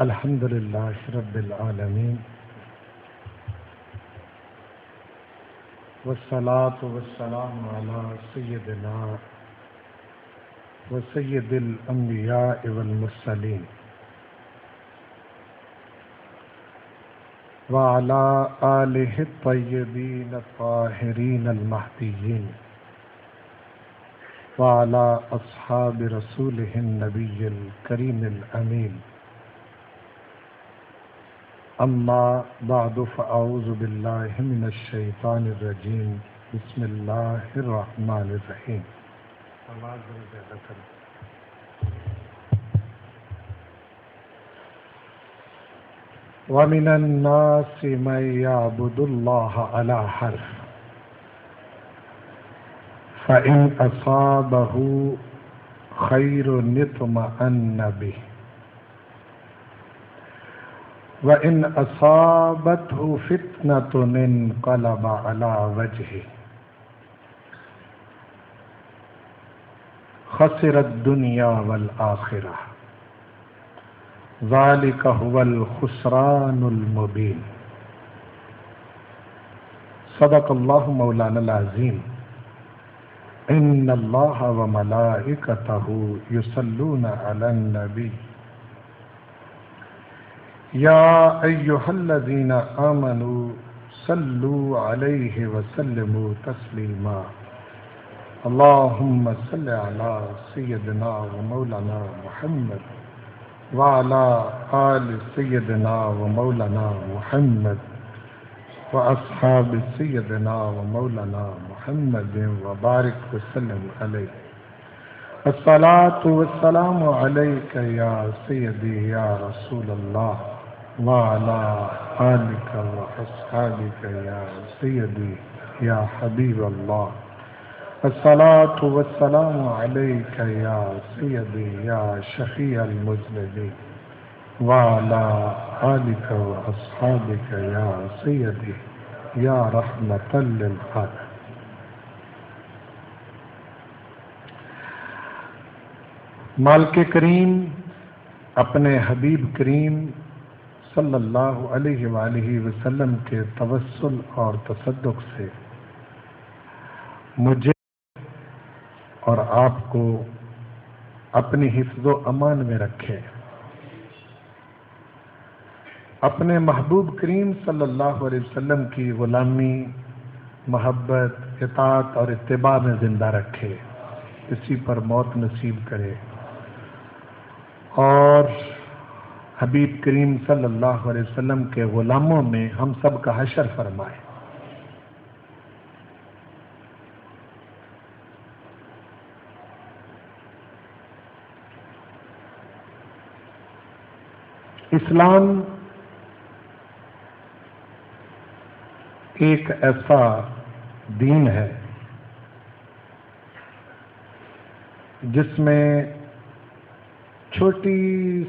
الحمد لله رب العالمين والصلاة والسلام على سيدنا وسيد الأنبياء والمرسلين وعلى آله الطيبين الطاهرين المهديين وعلى أصحاب رسوله النبي الكريم الأمين أما بعد فأعوذ بالله من الشيطان الرجيم بسم الله الرحمن الرحيم ومن الناس من يعبد الله على حرف فإن أصابه خير اطمأن به وَإِنْ أَصَابَتْهُ فِتْنَةٌ انقلب على وجهه خسر الدنيا والآخرة ذلك هو الخسران المبين صدق الله مولانا العظيم إن الله وملائكته يصلون على النبي يا أيها الذين آمنوا صلوا عليه وسلموا تسليما اللهم صل على سيدنا ومولانا محمد وعلى آل سيدنا ومولانا محمد وأصحاب سيدنا ومولانا محمد وبارك وسلم عليه الصلاة والسلام عليك يا سيدي يا رسول الله وعلى آلك وأصحابك يا سيدي يا حبيب الله الصلاة والسلام عليك يا سيدي يا شفيع المذنبين وعلى آلك وأصحابك يا سيدي يا رحمة للعالمين مالک کریم اپنے حبیب کریم صلی اللہ علیہ وآلہ وسلم کے توسل اور تصدق سے مجھے اور آپ کو اپنی حفظ و امان میں رکھے، اپنے محبوب کریم صلی اللہ علیہ وسلم کی غلامی، محبت، اطاعت اور اتباع میں زندہ رکھے، اسی پر موت نصیب کرے اور حبیب کریم صلی اللہ علیہ وسلم کے غلاموں میں ہم سب کا حشر فرمائے۔ اسلام ایک ایسا دین ہے جس میں چھوٹی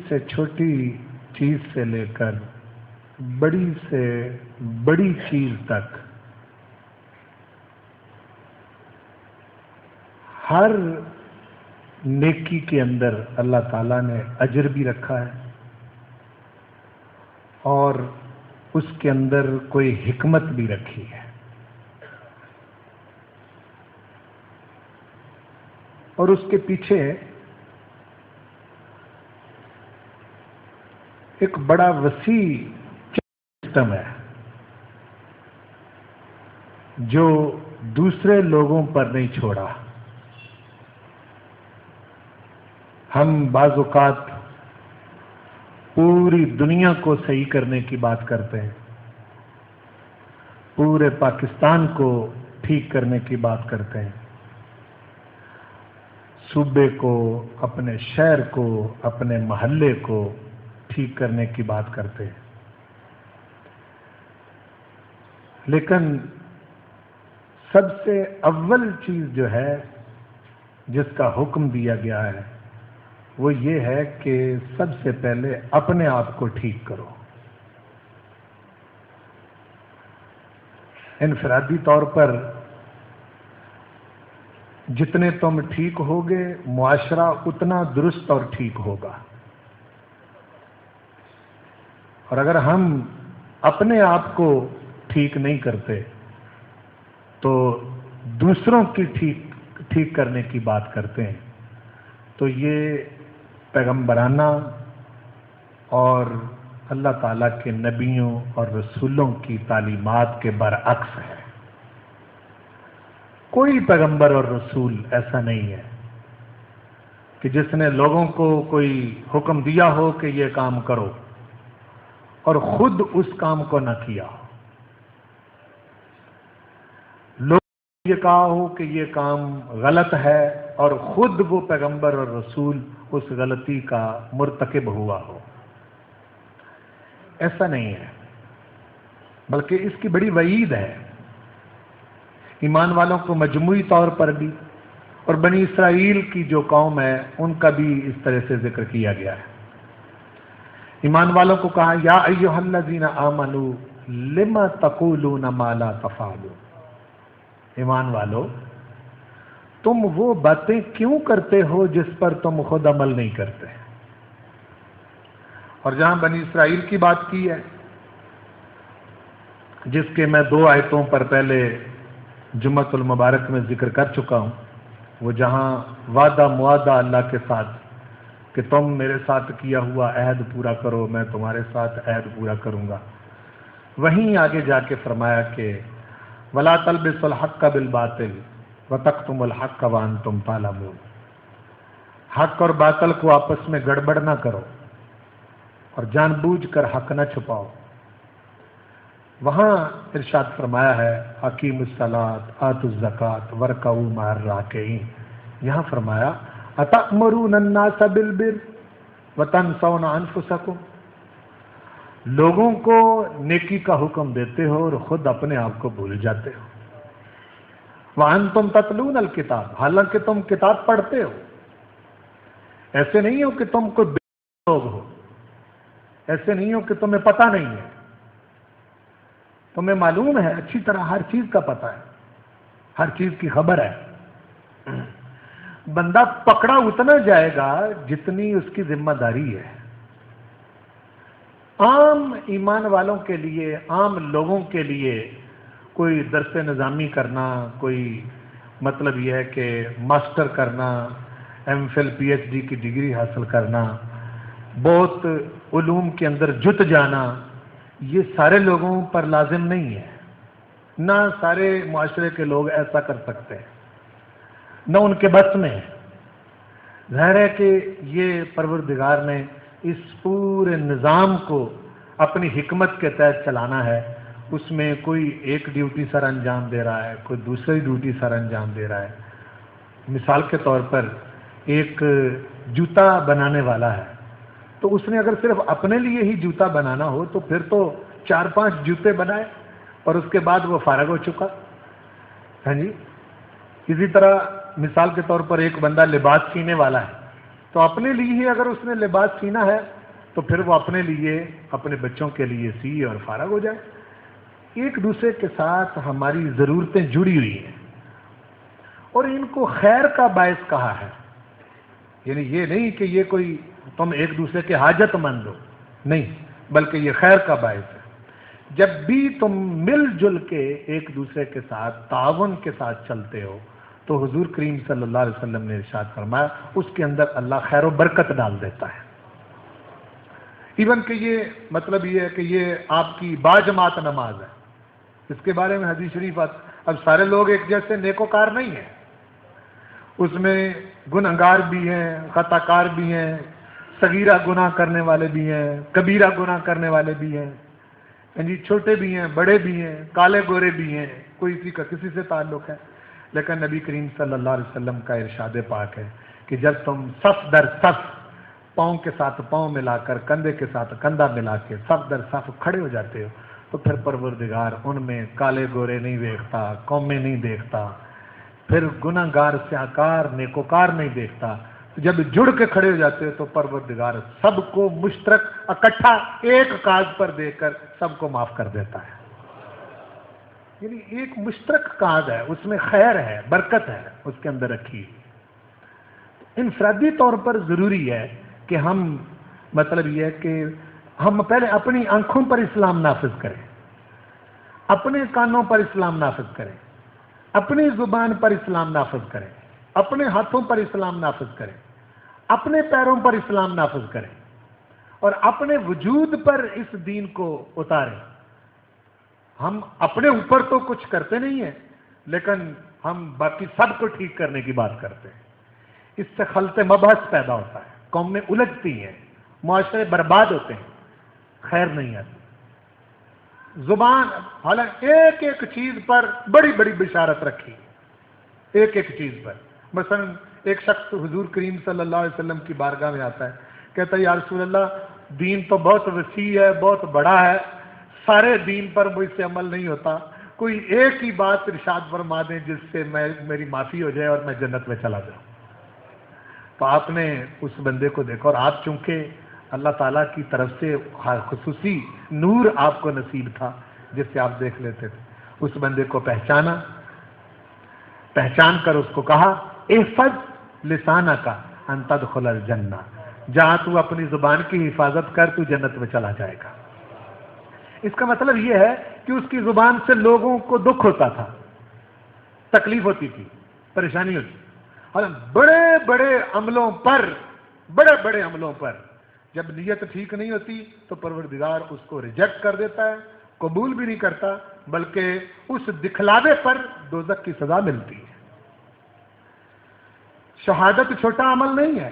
سے چھوٹی چیز سے لے کر بڑی سے بڑی چیز تک ہر نیکی کے اندر اللہ تعالیٰ نے اجر بھی رکھا ہے اور اس کے اندر کوئی حکمت بھی رکھی ہے، اور اس کے پیچھے ایک بڑا وسیع سسٹم ہے جو دوسرے لوگوں پر نہیں چھوڑا۔ ہم بعض اوقات پوری دنیا کو صحیح کرنے کی بات کرتے ہیں، پورے پاکستان کو ٹھیک کرنے کی بات کرتے ہیں، صوبے کو، اپنے شہر کو، اپنے محلے کو ٹھیک کرنے کی بات کرتے ہیں، لیکن سب سے اول چیز جو ہے جس کا حکم دیا گیا ہے وہ یہ ہے کہ سب سے پہلے اپنے آپ کو ٹھیک کرو۔ انفرادی طور پر جتنے تم ٹھیک ہوگے معاشرہ اتنا درست اور ٹھیک ہوگا۔ اور اگر ہم اپنے آپ کو ٹھیک نہیں کرتے تو دوسروں کی ٹھیک کرنے کی بات کرتے ہیں، تو یہ پیغمبرانہ اور اللہ تعالیٰ کے نبیوں اور رسولوں کی تعلیمات کے برعکس ہے۔ کوئی پیغمبر اور رسول ایسا نہیں ہے کہ جس نے لوگوں کو کوئی حکم دیا ہو کہ یہ کام کرو اور خود اس کام کو نہ کیا ہو۔ لوگوں نے یہ کہا ہو کہ یہ کام غلط ہے اور خود وہ پیغمبر اور رسول اس غلطی کا مرتکب ہوا ہو، ایسا نہیں ہے، بلکہ اس کی بڑی وعید ہے۔ ایمان والوں کو مجموعی طور پر بھی اور بنی اسرائیل کی جو قوم ہے ان کا بھی اس طرح سے ذکر کیا گیا ہے۔ ایمان والوں کو کہا یا ایھا الذین آمنوا لم تقولون ما لا تفعلون، ایمان والو تم وہ باتیں کیوں کرتے ہو جس پر تم خود عمل نہیں کرتے۔ اور جہاں بنی اسرائیل کی بات کی ہے، جس کے میں 2 آیتوں پر پہلے جمعۃ المبارک میں ذکر کر چکا ہوں، وہ جہاں وعدہ معاہدہ اللہ کے ساتھ کہ تم میرے ساتھ کیا ہوا عہد پورا کرو، میں تمہارے ساتھ عہد پورا کروں گا، وہیں آگے جا کے فرمایا کہ وَلَا تَلْبِسُوا الْحَقَّ بِالْبَاطِلِ وَتَكْتُمُوا الْحَقَّ وَأَنْتُمْ تَعْلَمُونَ، حق اور باطل کو آپس میں گڑبڑ نہ کرو اور جان بوجھ کر حق نہ چھپاؤ۔ وہاں ارشاد فرمایا ہے اقیموا الصلاۃ آتوا الزکاۃ وارکعوا مع الراکعین، یہاں فرمایا اتأمرون الناس بالبر وتنسون انفسکم، لوگوں کو نیکی کا حکم دیتے ہو اور خود اپنے آپ کو بھول جاتے ہو۔ وانتم تتلون الکتاب، حالانکہ تم کتاب پڑھتے ہو۔ ایسے نہیں ہو کہ تم کوئی بے لوگ ہو، ایسے نہیں ہو کہ تمہیں پتہ نہیں ہے، تمہیں معلوم ہے، اچھی طرح ہر چیز کا پتہ ہے، ہر چیز کی خبر ہے۔ بندہ پکڑا اتنا جائے گا جتنی اس کی ذمہ داری ہے۔ عام ایمان والوں کے لیے، عام لوگوں کے لیے کوئی درس نظامی کرنا، کوئی مطلب یہ ہے کہ ماسٹر کرنا، M Phil P H D کی ڈگری حاصل کرنا، بہت علوم کے اندر جت جانا، یہ سارے لوگوں پر لازم نہیں ہے، نہ سارے معاشرے کے لوگ ایسا کر سکتے ہیں، نہ ان کے بس میں ہے۔ ظاہر ہے کہ یہ پروردگار نے اس پورے نظام کو اپنی حکمت کے تحت چلانا ہے، اس میں کوئی ایک ڈیوٹی سر انجام دے رہا ہے، کوئی دوسری ڈیوٹی سر انجام دے رہا ہے۔ مثال کے طور پر ایک جوتا بنانے والا ہے، تو اس نے اگر صرف اپنے لیے ہی جوتا بنانا ہو تو پھر تو 4-5 جوتے بنائے اور اس کے بعد وہ فارغ ہو چکا۔ ہاں جی، اسی طرح مثال کے طور پر ایک بندہ لباس سینے والا ہے، تو اپنے لیے ہی اگر اس نے لباس سینا ہے تو پھر وہ اپنے لیے، اپنے بچوں کے لیے سی اور فارغ ہو جائے۔ ایک دوسرے کے ساتھ ہماری ضرورتیں جڑی ہوئی ہیں اور ان کو خیر کا باعث کہا ہے، یعنی یہ نہیں کہ یہ کوئی تم ایک دوسرے کے حاجت مند ہو، نہیں، بلکہ یہ خیر کا باعث ہے۔ جب بھی تم مل جل کے ایک دوسرے کے ساتھ تعاون کے ساتھ چلتے ہو تو حضور کریم صلی اللہ علیہ وسلم نے ارشاد فرمایا اس کے اندر اللہ خیر و برکت ڈال دیتا ہے۔ ایون کہ یہ مطلب یہ ہے کہ یہ آپ کی باجماعت نماز ہے، اس کے بارے میں حدیث شریف اب سارے لوگ ایک جیسے نیکوکار نہیں ہیں، اس میں گنہگار بھی ہیں، خطا کار بھی ہیں، صغیرہ گناہ کرنے والے بھی ہیں، کبیرہ گناہ کرنے والے بھی ہیں، جی چھوٹے بھی ہیں، بڑے بھی ہیں، کالے گورے بھی ہیں، کوئی کسی سے تعلق ہے، لیکن نبی کریم صلی اللہ علیہ وسلم کا ارشاد پاک ہے کہ جب تم صف در صف، پاؤں کے ساتھ پاؤں ملا کر، کندھے کے ساتھ کندھا ملا کے صف در صف کھڑے ہو جاتے ہو تو پھر پروردگار ان میں کالے گورے نہیں دیکھتا، قومیں نہیں دیکھتا، پھر گناہگار سیاکار نیکوکار نہیں دیکھتا۔ جب جڑ کے کھڑے ہو جاتے ہو تو پروردگار سب کو مشترک اکٹھا ایک کاغذ پر دے کر سب کو معاف کر دیتا ہے۔ یعنی ایک مشترک کاغذ ہے، اس میں خیر ہے، برکت ہے اس کے اندر رکھی۔ انفرادی طور پر ضروری ہے کہ ہم مطلب یہ ہے کہ ہم پہلے اپنی آنکھوں پر اسلام نافذ کریں، اپنے کانوں پر اسلام نافذ کریں، اپنی زبان پر اسلام نافذ کریں، اپنے ہاتھوں پر اسلام نافذ کریں، اپنے پیروں پر اسلام نافذ کریں اور اپنے وجود پر اس دین کو اتاریں۔ ہم اپنے اوپر تو کچھ کرتے نہیں ہیں، لیکن ہم باقی سب کو ٹھیک کرنے کی بات کرتے ہیں۔ اس سے خلط مبحث پیدا ہوتا ہے، قومیں الجھتی ہیں، معاشرے برباد ہوتے ہیں، خیر نہیں آتی۔ زبان حالانکہ ایک ایک چیز پر بڑی بڑی بشارت رکھی، ایک ایک چیز پر۔ مثلا ایک شخص حضور کریم صلی اللہ علیہ وسلم کی بارگاہ میں آتا ہے، کہتا ہے یا رسول اللہ دین تو بہت وسیع ہے، بہت بڑا ہے، سارے دین پر مجھ سے عمل نہیں ہوتا، کوئی ایک ہی بات ارشاد فرما دیں جس سے میری معافی ہو جائے اور میں جنت میں چلا جاؤں۔ تو آپ نے اس بندے کو دیکھا، اور آپ چونکہ اللہ تعالیٰ کی طرف سے خصوصی نور آپ کو نصیب تھا جس سے آپ دیکھ لیتے تھے، اس بندے کو پہچانا، پہچان کر اس کو کہا احفظ لسانک ان تدخل الجنہ، جہاں تو اپنی زبان کی حفاظت کر تو جنت میں چلا جائے گا۔ اس کا مطلب یہ ہے کہ اس کی زبان سے لوگوں کو دکھ ہوتا تھا، تکلیف ہوتی تھی، پریشانی ہوتی، اور بڑے بڑے عملوں پر جب نیت ٹھیک نہیں ہوتی تو پروردگار اس کو ریجیکٹ کر دیتا ہے، قبول بھی نہیں کرتا، بلکہ اس دکھلاوے پر دوزخ کی سزا ملتی ہے۔ شہادت چھوٹا عمل نہیں ہے،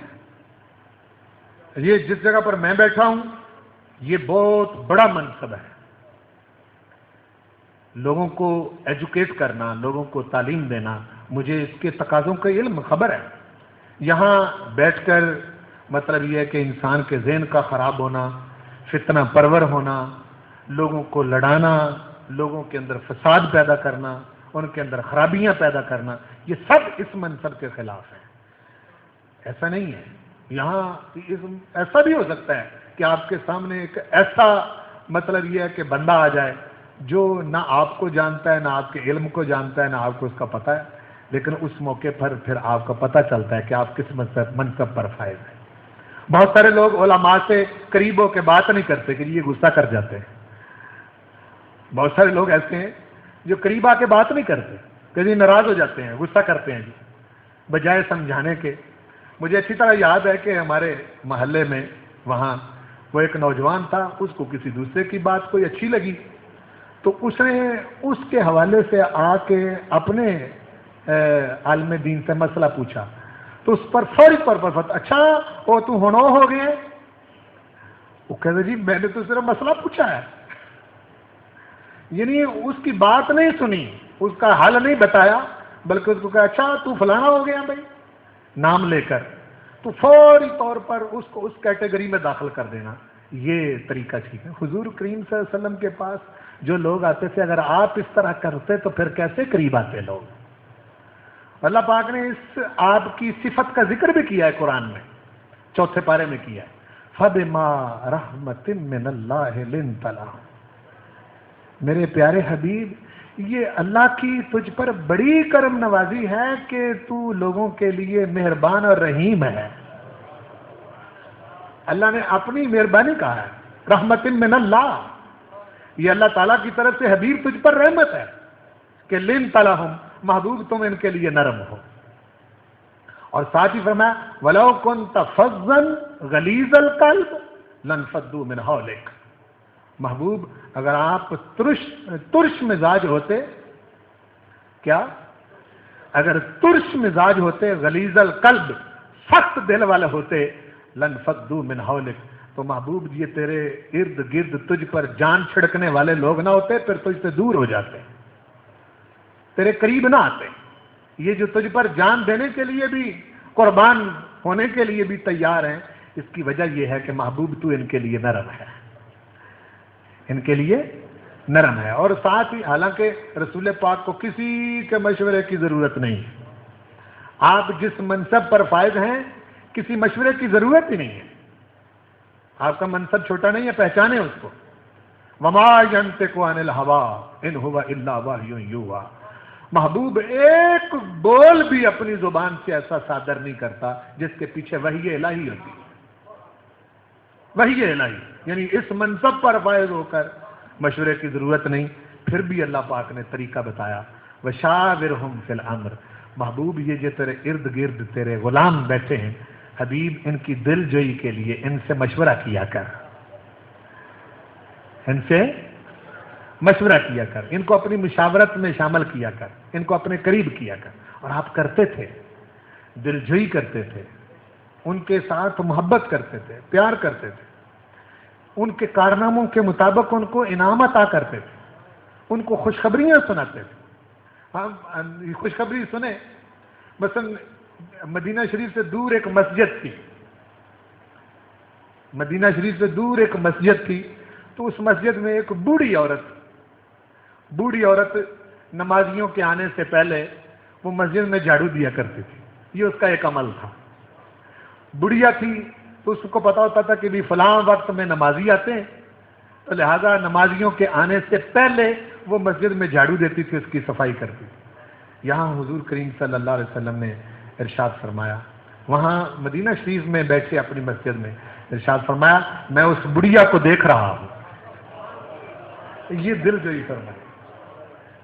یہ جس جگہ پر میں بیٹھا ہوں یہ بہت بڑا منصب ہے۔ لوگوں کو ایجوکیٹ کرنا، لوگوں کو تعلیم دینا، مجھے اس کے تقاضوں کا علم خبر ہے۔ یہاں بیٹھ کر مطلب یہ ہے کہ انسان کے ذہن کا خراب ہونا، فتنہ پرور ہونا، لوگوں کو لڑانا، لوگوں کے اندر فساد پیدا کرنا، ان کے اندر خرابیاں پیدا کرنا، یہ سب اس منصب کے خلاف ہے۔ ایسا نہیں ہے، یہاں ایسا بھی ہو سکتا ہے کہ آپ کے سامنے ایک ایسا مطلب یہ ہے کہ بندہ آ جائے جو نہ آپ کو جانتا ہے، نہ آپ کے علم کو جانتا ہے، نہ آپ کو اس کا پتہ ہے، لیکن اس موقع پر پھر آپ کا پتہ چلتا ہے کہ آپ کس منصب پر فائز ہیں۔ بہت سارے لوگ علماء سے قریب ہو کے بات نہیں کرتے کہ یہ غصہ کر جاتے ہیں۔ بہت سارے لوگ ایسے ہیں جو قریب آ کے بات نہیں کرتے، کہ ناراض ہو جاتے ہیں، غصہ کرتے ہیں جی، بجائے سمجھانے کے۔ مجھے اچھی طرح یاد ہے کہ ہمارے محلے میں وہاں وہ ایک نوجوان تھا، اس کو کسی دوسرے کی بات کوئی اچھی لگی تو اس نے اس کے حوالے سے آ کے اپنے عالم دین سے مسئلہ پوچھا، تو اس پر فوری طور پر اچھا وہ تو ہونو ہو گئے، وہ کہتے جی میں نے تو صرف مسئلہ پوچھا ہے، یعنی اس کی بات نہیں سنی، اس کا حل نہیں بتایا، بلکہ اس کو کہا اچھا تو فلانا ہو گیا بھائی، نام لے کر، تو فوری طور پر اس کو اس کیٹیگری میں داخل کر دینا، یہ طریقہ ٹھیک ہے؟ حضور کریم صلی اللہ علیہ وسلم کے پاس جو لوگ آتے تھے، اگر آپ اس طرح کرتے تو پھر کیسے قریب آتے لوگ؟ اللہ پاک نے اس آپ کی صفت کا ذکر بھی کیا ہے قرآن میں، 4 پارے میں کیا ہے، فَبِمَا رَحْمَةٍ مِّنَ اللَّهِ لِنْتَ لَهُمْ۔ میرے پیارے حبیب، یہ اللہ کی تجھ پر بڑی کرم نوازی ہے کہ تو لوگوں کے لیے مہربان اور رحیم ہے۔ اللہ نے اپنی مہربانی کہا ہے، رحمت من اللہ، یہ اللہ تعالیٰ کی طرف سے حبیب تجھ پر رحمت ہے کہ لن تلہم، محبوب تم ان کے لیے نرم ہو۔ اور ساتھ ہی فرمایا وَلَوْ كُنْتَ فَظًّا غَلِيظَ الْقَلْبِ لَانفَضُّوا مِنْ حَوْلِكَ، محبوب اگر آپ ترش مزاج ہوتے، کیا اگر ترش مزاج ہوتے، غلیظ القلب، سخت دل والے ہوتے، لَانفَضُّوا مِنْ حَوْلِكَ، تو محبوب یہ تیرے ارد گرد تجھ پر جان چھڑکنے والے لوگ نہ ہوتے، پھر تجھ سے دور ہو جاتے، تیرے قریب نہ آتے۔ یہ جو تجھ پر جان دینے کے لیے بھی، قربان ہونے کے لیے بھی تیار ہیں، اس کی وجہ یہ ہے کہ محبوب تو ان کے لیے نرم ہے، ان کے لیے نرم ہے۔ اور ساتھ ہی حالانکہ رسول پاک کو کسی کے مشورے کی ضرورت نہیں، آپ جس منصب پر فائز ہیں کسی مشورے کی ضرورت ہی نہیں ہے، آپ کا منصب چھوٹا نہیں ہے، پہچانے اس کو۔ وَمَا يَنْطِقُ عَنِ الْهَوَىٰ إِنْ هُوَ إِلَّا وَحْيٌ يُوحَىٰ، محبوب ایک بول بھی اپنی زبان سے ایسا صادر نہیں کرتا جس کے پیچھے وحی الہی ہوتی ہے، وحی الہی۔ یعنی اس منصب پر فائز ہو کر مشورے کی ضرورت نہیں. پھر بھی اللہ پاک نے طریقہ بتایا وَشَاوِرْهُمْ فِي الْأَمْرِ. محبوب یہ جو تیرے ارد گرد تیرے غلام بیٹھے ہیں حبیب ان کی دل جوئی کے لیے ان سے مشورہ کیا کر، ان سے مشورہ کیا کر، ان کو اپنی مشاورت میں شامل کیا کر، ان کو اپنے قریب کیا کر. اور آپ کرتے تھے، دل جوئی کرتے تھے، ان کے ساتھ محبت کرتے تھے، پیار کرتے تھے، ان کے کارناموں کے مطابق ان کو انعام عطا کرتے تھے، ان کو خوشخبریاں سناتے تھے. ہم خوشخبری سنیں، مثلا مدینہ شریف سے دور ایک مسجد تھی، مدینہ شریف سے دور ایک مسجد تھی، تو اس مسجد میں ایک بوڑھی عورت نمازیوں کے آنے سے پہلے وہ مسجد میں جھاڑو دیا کرتی تھی. یہ اس کا ایک عمل تھا. بڑھیا تھی تو اس کو پتا ہوتا تھا کہ بھی فلاں وقت میں نمازی آتے ہیں، تو لہذا نمازیوں کے آنے سے پہلے وہ مسجد میں جھاڑو دیتی تھی، اس کی صفائی کرتی تھی. یہاں حضور کریم صلی اللہ علیہ وسلم نے ارشاد فرمایا، وہاں مدینہ شریف میں بیٹھے اپنی مسجد میں ارشاد فرمایا میں اس بڑھیا کو دیکھ رہا ہوں. یہ دل جوئی فرمایا،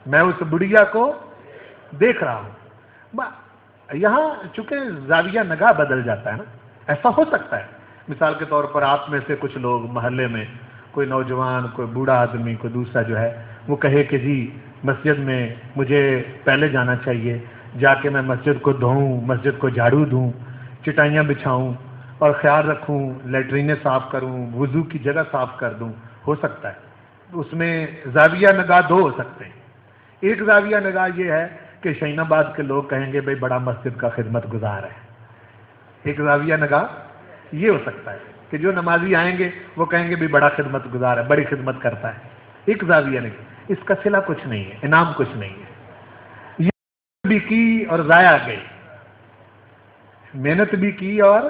میں اس بڑھیا کو دیکھ رہا ہوں. یہاں چونکہ زاویہ نگاہ بدل جاتا ہے نا، ایسا ہو سکتا ہے مثال کے طور پر آپ میں سے کچھ لوگ محلے میں کوئی نوجوان، کوئی بوڑھا آدمی، کوئی دوسرا جو ہے وہ کہے کہ جی مسجد میں مجھے پہلے جانا چاہیے، جا کے میں مسجد کو دھوؤں، مسجد کو جھاڑو دوں، چٹائیاں بچھاؤں اور خیال رکھوں، لیٹرینیں صاف کروں، وضو کی جگہ صاف کر دوں. ہو سکتا ہے اس میں زاویہ نگاہ دو ہو سکتے ہیں. ایک زاویہ نگاہ یہ ہے کہ شہین آباد کے لوگ کہیں گے بھائی بڑا مسجد کا خدمت گزار ہے. ایک زاویہ نگاہ یہ ہو سکتا ہے کہ جو نمازی آئیں گے وہ کہیں گے بھی بڑا خدمت گزار ہے، بڑی خدمت کرتا ہے. ایک زاویہ نگاہ. اس کا صلہ کچھ نہیں ہے، انعام کچھ نہیں ہے. یہ بھی کی اور ضائع گئی، محنت بھی کی اور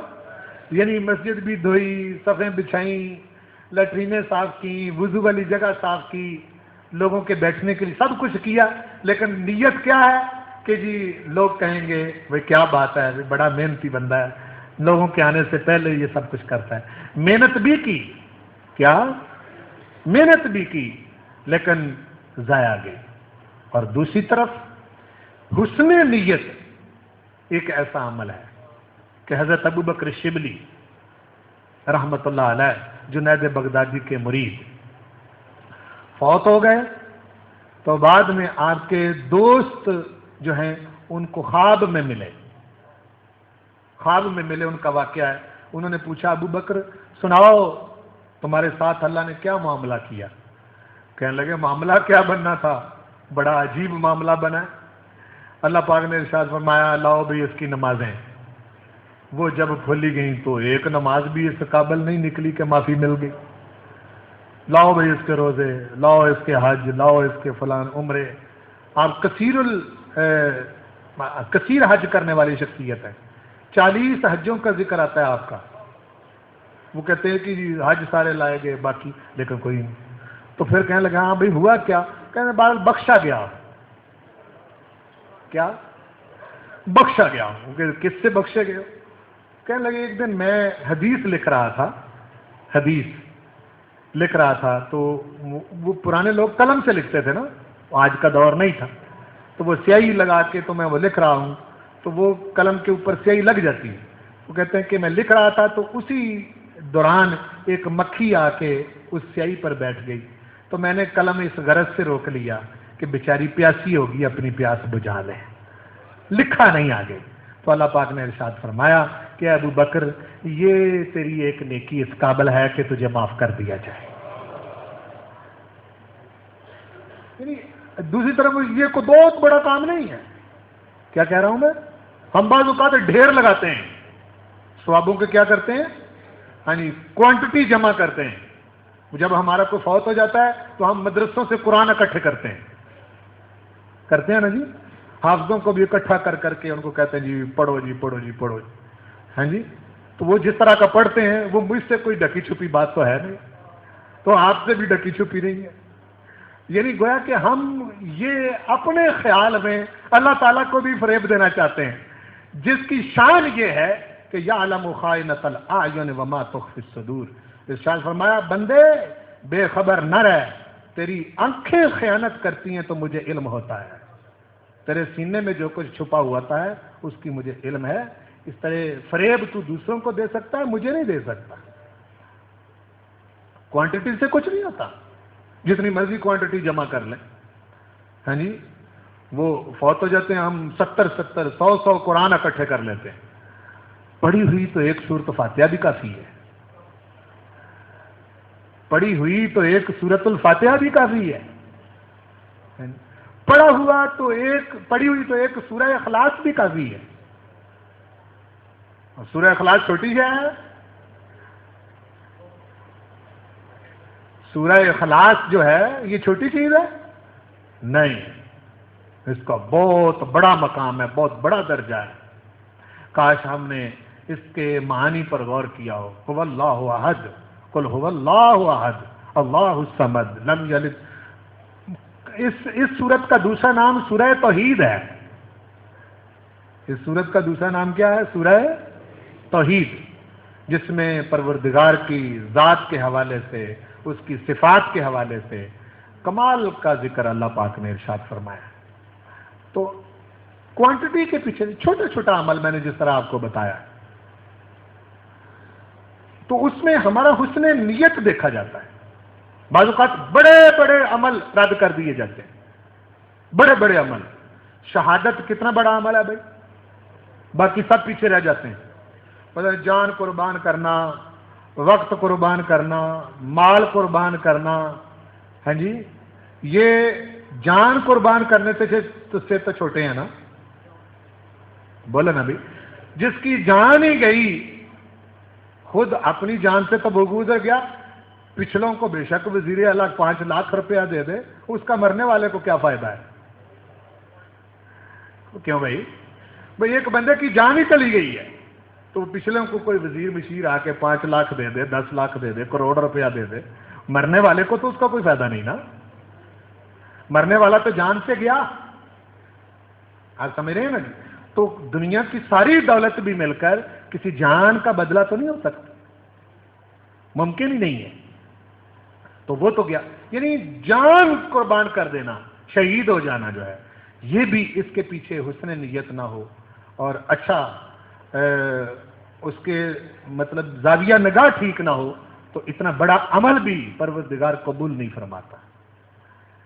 یعنی مسجد بھی دھوئی، صفیں بچھائیں، لیٹرینیں صاف کی، وضو والی جگہ صاف کی، لوگوں کے بیٹھنے کے لیے سب کچھ کیا، لیکن نیت کیا ہے کہ جی لوگ کہیں گے بھائی کیا بات ہے، بڑا محنتی بندہ ہے، لوگوں کے آنے سے پہلے یہ سب کچھ کرتا ہے. محنت بھی کی، کیا محنت بھی کی لیکن ضائع گئی. اور دوسری طرف حسن نیت ایک ایسا عمل ہے کہ حضرت ابو بکر شبلی رحمت اللہ علیہ جنید بغدادی کے مرید فوت ہو گئے، تو بعد میں آپ کے دوست جو ہیں ان کو خواب میں ملے. خواب میں ملے، ان کا واقعہ ہے. انہوں نے پوچھا ابو بکر سناؤ تمہارے ساتھ اللہ نے کیا معاملہ کیا؟ کہنے لگے معاملہ کیا بننا تھا، بڑا عجیب معاملہ بنا. اللہ پاک نے ارشاد فرمایا لاؤ بھائی اس کی نمازیں. وہ جب کھولی گئیں تو ایک نماز بھی اس قابل نہیں نکلی کہ معافی مل گئی. لاؤ بھائی اس کے روزے، لاؤ اس کے حج، لاؤ اس کے فلان عمرے. آپ کثیر حج کرنے والی شخصیت ہے. 40 حجوں کا ذکر آتا ہے آپ کا. وہ کہتے ہیں کہ حج سارے لائے گئے باقی لیکن کوئی نہیں. تو پھر کہنے لگا ہاں بھائی ہوا کیا؟ کہنے بعد بخشا گیا. کیا بخشا گیا؟ کس سے بخشے گئے؟ کہنے لگے ایک دن میں حدیث لکھ رہا تھا تو وہ پرانے لوگ قلم سے لکھتے تھے نا، آج کا دور نہیں تھا، تو وہ سیاہی لگا کے تو میں وہ لکھ رہا ہوں تو وہ قلم کے اوپر سیاہی لگ جاتی ہے. وہ کہتے ہیں کہ میں لکھ رہا تھا تو اسی دوران ایک مکھی آ کے اس سیاہی پر بیٹھ گئی، تو میں نے قلم اس غرض سے روک لیا کہ بیچاری پیاسی ہوگی اپنی پیاس بجھا لے، لکھا نہیں آگے. تو اللہ پاک نے ارشاد فرمایا کہ ابو بکر یہ تیری ایک نیکی اس قابل ہے کہ تجھے معاف کر دیا جائے. یعنی دوسری طرف یہ کوئی بہت بڑا کام نہیں ہے. کیا کہہ رہا ہوں میں؟ ہم بعض اوقات ڈھیر لگاتے ہیں ثوابوں کے، کیا کرتے ہیں یعنی کوانٹٹی جمع کرتے ہیں. جب ہمارا کوئی فوت ہو جاتا ہے تو ہم مدرسوں سے قرآن اکٹھے کرتے ہیں نا جی، حافظوں کو بھی اکٹھا کر کے ان کو کہتے ہیں جی پڑھو جی پڑھو جی پڑھو جی. ہاں جی، تو وہ جس طرح کا پڑھتے ہیں وہ مجھ سے کوئی ڈکی چھپی بات تو ہے نہیں، تو آپ سے بھی ڈکی چھپی نہیں ہے. یعنی گویا کہ ہم یہ اپنے خیال میں اللہ تعالیٰ کو بھی فریب دینا چاہتے ہیں، جس کی شان یہ ہے کہ کہ یعلم خائنۃ الاعین وما تخفی الصدور. ارشاد فرمایا بندے بے خبر نہ رہ، تیری آنکھیں خیانت کرتی ہیں تو مجھے علم ہوتا ہے، تیرے سینے میں جو کچھ چھپا ہوتا ہے اس کی مجھے علم ہے. اس طرح فریب تو دوسروں کو دے سکتا ہے، مجھے نہیں دے سکتا. کوانٹٹی سے کچھ نہیں ہوتا، جتنی مرضی کوانٹٹی جمع کر لیں. ہاں جی، وہ فوت ہو جاتے ہیں، ہم 70 100 قرآن اکٹھے کر لیتے ہیں. پڑھی ہوئی تو ایک سورت فاتحہ بھی کافی ہے، پڑھی ہوئی تو ایک سورت الفاتحہ بھی کافی ہے. پڑھی ہوئی تو ایک سورہ اخلاص بھی کافی ہے. اور سورہ اخلاص چھوٹی کیا ہے؟ سورہ اخلاص جو ہے یہ چھوٹی چیز ہے؟ نہیں، اس کا بہت بڑا مقام ہے، بہت بڑا درجہ ہے. کاش ہم نے اس کے معانی پر غور کیا ہو. هو اللہ احد، قل هو اللہ احد اللہ الصمد لم یلد. اس سورت کا دوسرا نام سورہ توحید ہے. اس سورت کا دوسرا نام کیا ہے؟ سورہ توحید، جس میں پروردگار کی ذات کے حوالے سے، اس کی صفات کے حوالے سے کمال کا ذکر اللہ پاک نے ارشاد فرمایا. تو کوانٹٹی کے پیچھے چھوٹا چھوٹا عمل میں نے جس طرح آپ کو بتایا، تو اس میں ہمارا حسن نیت دیکھا جاتا ہے. بعض اوقات بڑے بڑے عمل رد کر دیے جاتے ہیں، بڑے بڑے عمل. شہادت کتنا بڑا عمل ہے بھائی، باقی سب پیچھے رہ جاتے ہیں. مطلب جان قربان کرنا، وقت قربان کرنا، مال قربان کرنا. ہاں جی، یہ جان قربان کرنے سے تو چھوٹے ہیں نا. بولے نا بھائی، جس کی جان ہی گئی، خود اپنی جان سے تو وہ گزر گیا، پچھلوں کو بے شک وزیر اعلیٰ 5 لاکھ روپیہ دے دے، اس کا مرنے والے کو کیا فائدہ ہے؟ کیوں بھائی ایک بندے کی جان ہی چلی گئی ہے، تو پچھلوں کو کوئی وزیر مشیر آ کے 5 لاکھ دے دے، 10 لاکھ دے دے، کروڑ روپیہ دے دے، مرنے والے کو تو اس کا کوئی فائدہ نہیں نا. مرنے والا تو جان سے گیا. آپ سمجھ رہے ہیں نا جی؟ تو دنیا کی ساری دولت بھی مل کر کسی جان کا بدلہ تو نہیں ہو سکتا، ممکن ہی نہیں ہے. تو وہ تو گیا. یعنی جان قربان کر دینا، شہید ہو جانا جو ہے، یہ بھی اس کے پیچھے حسن نیت نہ ہو اور اچھا اس کے مطلب زاویہ نگاہ ٹھیک نہ ہو، تو اتنا بڑا عمل بھی پروردگار قبول نہیں فرماتا.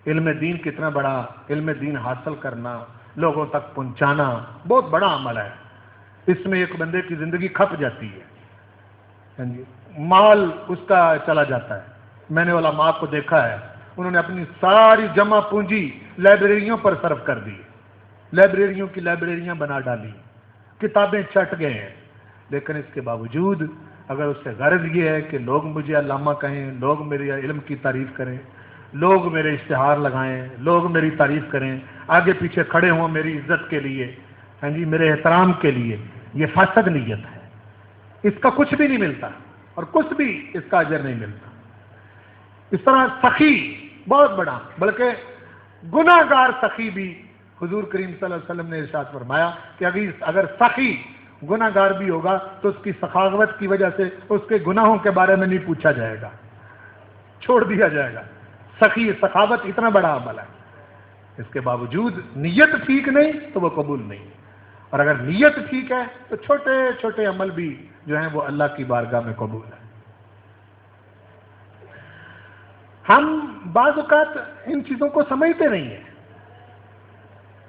علم دین کتنا بڑا، علم دین حاصل کرنا، لوگوں تک پہنچانا بہت بڑا عمل ہے. اس میں ایک بندے کی زندگی کھپ جاتی ہے، مال اس کا چلا جاتا ہے. میں نے علماء کو دیکھا ہے، انہوں نے اپنی ساری جمع پونجی لائبریریوں پر صرف کر دی، لائبریریوں کی لائبریریاں بنا ڈالی، کتابیں چھٹ گئے ہیں. لیکن اس کے باوجود اگر اس سے غرض یہ ہے کہ لوگ مجھے علامہ کہیں، لوگ میرے علم کی تعریف کریں، لوگ میرے اشتہار لگائیں، لوگ میری تعریف کریں، آگے پیچھے کھڑے ہوں میری عزت کے لیے، ہاں جی، میرے احترام کے لیے، یہ فاسد نیت ہے. اس کا کچھ بھی نہیں ملتا اور کچھ بھی اس کا اجر نہیں ملتا. اس طرح سخی بہت بڑا، بلکہ گناہ گار سخی بھی حضور کریم صلی اللہ علیہ وسلم نے ارشاد فرمایا کہ اگر سخی گناہ گار بھی ہوگا تو اس کی سخاوت کی وجہ سے اس کے گناہوں کے بارے میں نہیں پوچھا جائے گا، چھوڑ دیا جائے گا. سخی سخاوت اتنا بڑا عمل ہے، اس کے باوجود نیت ٹھیک نہیں تو وہ قبول نہیں. اور اگر نیت ٹھیک ہے تو چھوٹے چھوٹے عمل بھی جو ہیں وہ اللہ کی بارگاہ میں قبول ہے. ہم بعض اوقات ان چیزوں کو سمجھتے نہیں ہیں،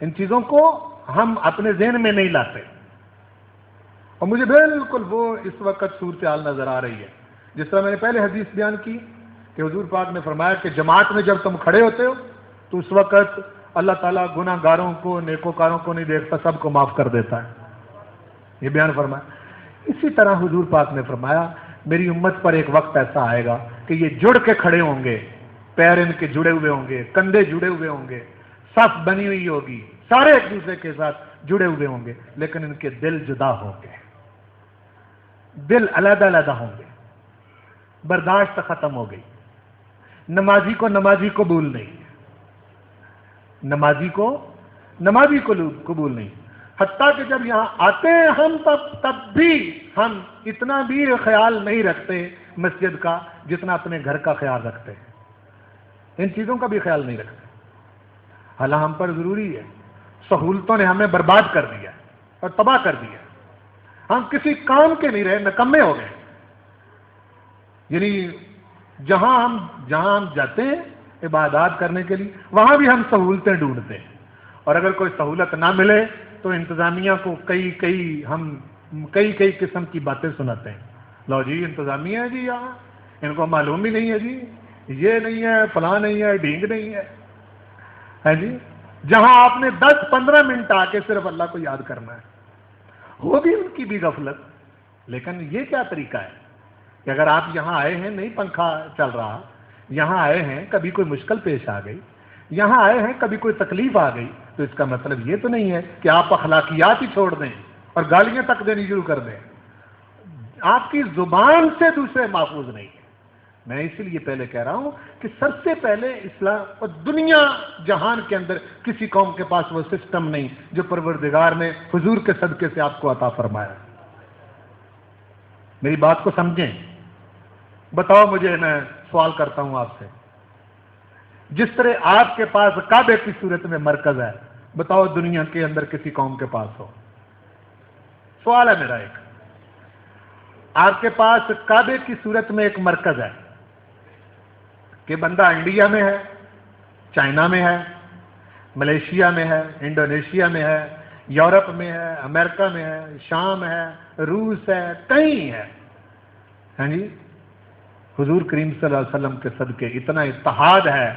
ان چیزوں کو ہم اپنے ذہن میں نہیں لاتے. اور مجھے بالکل وہ اس وقت صورتحال نظر آ رہی ہے جس طرح میں نے پہلے حدیث بیان کی کہ حضور پاک نے فرمایا کہ جماعت میں جب تم کھڑے ہوتے ہو تو اس وقت اللہ تعالیٰ گناہ گاروں کو، نیکوکاروں کو نہیں دیکھتا، سب کو معاف کر دیتا ہے. یہ بیان فرمایا. اسی طرح حضور پاک نے فرمایا میری امت پر ایک وقت ایسا آئے گا کہ یہ جڑ کے کھڑے ہوں گے، پیر ان کے جڑے ہوئے ہوں گے، کندھے جڑے ہوئے ہوں گے، صف بنی ہوئی ہوگی، سارے ایک دوسرے کے ساتھ جڑے ہوئے ہوں گے، لیکن ان کے دل جدا ہوں گے، دل علیحدہ علیحدہ ہوں گے. برداشت ختم ہو گئی. نمازی کو نمازی قبول نہیں، نمازی کو نمازی قبول نہیں. حتیٰ کہ جب یہاں آتے ہیں ہم تب بھی ہم اتنا بھی خیال نہیں رکھتے مسجد کا جتنا اپنے گھر کا خیال رکھتے ہیں، ان چیزوں کا بھی خیال نہیں رکھتے۔ حالانکہ ہم پر ضروری ہے، سہولتوں نے ہمیں برباد کر دیا اور تباہ کر دیا، ہم کسی کام کے نہیں رہے، نکمے ہو گئے۔ یعنی جہاں ہم جاتے ہیں عبادات کرنے کے لیے، وہاں بھی ہم سہولتیں ڈھونڈتے ہیں، اور اگر کوئی سہولت نہ ملے تو انتظامیہ کو کئی قسم کی باتیں سناتے ہیں۔ لو جی انتظامیہ ہے جی، یہاں ان کو معلوم ہی نہیں ہے جی، یہ نہیں ہے، فلاں نہیں ہے، ڈھینگ نہیں ہے جی۔ جہاں آپ نے 10-15 منٹ آ کے صرف اللہ کو یاد کرنا ہے، وہ بھی ان کی بھی غفلت۔ لیکن یہ کیا طریقہ ہے کہ اگر آپ یہاں آئے ہیں، نہیں پنکھا چل رہا، یہاں آئے ہیں کبھی کوئی مشکل پیش آ گئی، یہاں آئے ہیں کبھی کوئی تکلیف آ گئی، تو اس کا مطلب یہ تو نہیں ہے کہ آپ اخلاقیات ہی چھوڑ دیں اور گالیاں تک دینی شروع کر دیں۔ آپ کی زبان سے دوسرے محفوظ نہیں ہیں۔ میں اسی لیے پہلے کہہ رہا ہوں کہ سب سے پہلے اسلام اور دنیا جہان کے اندر کسی قوم کے پاس وہ سسٹم نہیں جو پروردگار نے حضور کے صدقے سے آپ کو عطا فرمایا۔ میری بات کو سمجھیں۔ بتاؤ مجھے، میں سوال کرتا ہوں آپ سے، جس طرح آپ کے پاس کعبے کی صورت میں مرکز ہے، بتاؤ دنیا کے اندر کسی قوم کے پاس ہو؟ سوال ہے میرا ایک، آپ کے پاس کعبے کی صورت میں ایک مرکز ہے کہ بندہ انڈیا میں ہے، چائنا میں ہے، ملیشیا میں ہے، انڈونیشیا میں ہے، یورپ میں ہے، امریکہ میں ہے، شام ہے، روس ہے، کہیں ہے۔ ہاں جی، حضور کریم صلی اللہ علیہ وسلم کے صدقے اتنا اتحاد ہے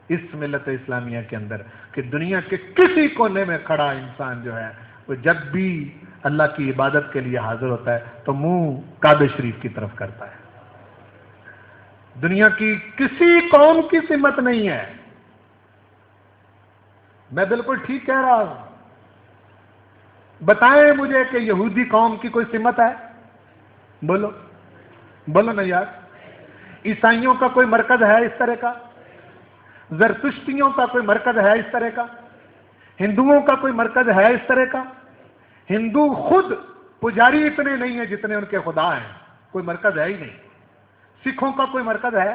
اس ملت اسلامیہ کے اندر کہ دنیا کے کسی کونے میں کھڑا انسان جو ہے وہ جب بھی اللہ کی عبادت کے لیے حاضر ہوتا ہے تو منہ کعبہ شریف کی طرف کرتا ہے۔ دنیا کی کسی قوم کی سمت نہیں ہے۔ میں بالکل ٹھیک کہہ رہا ہوں؟ بتائیں مجھے کہ یہودی قوم کی کوئی سمت ہے؟ بولو بولو نا یار۔ عیسائیوں کا کوئی مرکز ہے اس طرح کا؟ زرتشتیوں کا کوئی مرکز ہے اس طرح کا؟ ہندوؤں کا کوئی مرکز ہے اس طرح کا؟ ہندو خود پجاری اتنے نہیں ہیں جتنے ان کے خدا ہیں، کوئی مرکز ہے ہی نہیں۔ سکھوں کا کوئی مرکز ہے؟